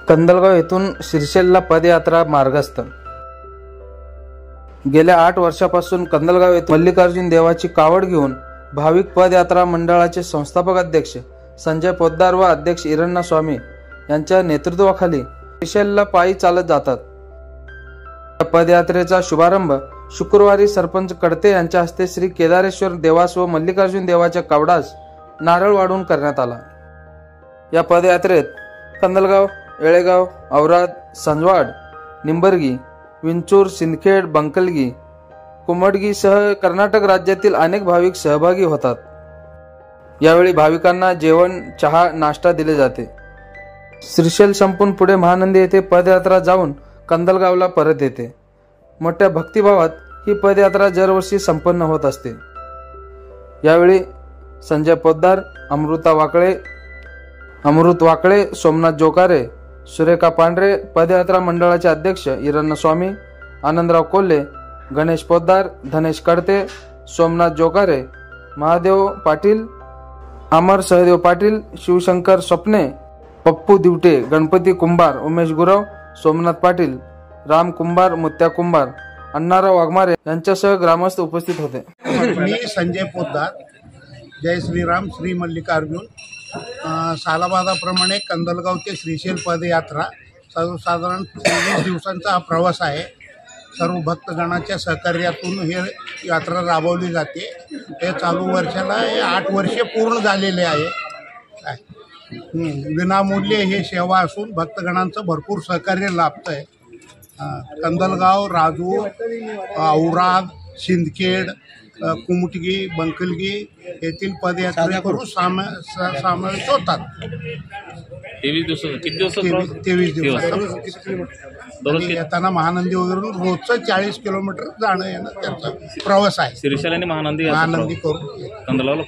कंदलगाव येथून शिरसेलला पदयात्रा मार्गस्थ। गेल्या 8 वर्षापासून कंदलगाव येथून मल्लिकार्जुन देवाची कावड घेऊन भाविक पदयात्रा मंडळाचे संस्थापक अध्यक्ष संजय पोद्दार व अध्यक्ष इरण्णा स्वामी यांच्या नेतृत्वाखाली शिरसेलला पायी चालत जातात। या पदयात्रेचा शुभारंभ शुक्रवारी सरपंच कडते यांच्या हस्ते श्री केदारेश्वर देवास व मल्लिकार्जुन देवाच्या कावडास नारळ वाढून करण्यात आला। या पदयात्रेत कंदलगाव, येळेगाव, औराद, संजवाड, निंबर्गी, विंचूर, सिंदखेड, बंकलगी, कुमटगी सह कर्नाटक राज्यातील अनेक भाविक सहभागी होतात। यावेळी भाविकांना जेवण, चहा, नाश्ता दिले जाते। श्रीशैल संपून पुढे महानंदी येथे पदयात्रा जाऊन कंदलगावला परत येते। मोठ्या भक्तिभावात ही पदयात्रा दरवर्षी संपन्न होत असते। यावेळी संजय पोद्दार, अमृत वाकळे, सोमनाथ जोकारे, सुरेखा पांढरे, पदयात्रा मंडळाचे अध्यक्ष इरण्णा स्वामी, आनंदराव कोल्हे, गणेश पोद्दार, धनेश कडते, सोमनाथ जोकारे, महादेव पाटील, अमर सहदेव पाटील, शिवशंकर स्वप्ने, पप्पू दिवटे, गणपती कुंभार, उमेश गुरव, सोमनाथ पाटील, राम कुंभार, मुत्या कुंभार, अण्णाराव वाघमारे यांच्यासह ग्रामस्थ उपस्थित होते। मी संजय पोद्दार, जय श्रीराम, श्री मल्लिकार्जुन। सालाबादाप्रमाणे कंदलगाव ते श्रीशैल पदयात्रा सर्वसाधारण 23 दिवसांचा हा प्रवास आहे। सर्व भक्तगणाच्या सहकार्यातून ही यात्रा राबवली जाते। हे चालू वर्षाला 8 वर्षे पूर्ण झालेले आहे। विनामूल्य हे सेवा असून भक्तगणांचं भरपूर सहकार्य लाभत आहे। कंदलगाव, राजूर, औराद, सिंदखेड, कुमटगी, बंकलगी येथील पदयात्रा करून समावेश होतात। 23 दिवस येताना महानंदी वगैरे रोजचं 40 किलोमीटर जाणं येणं त्यांचा प्रवास आहे। शिरसेल आणि महानंदी करून कंदलगावला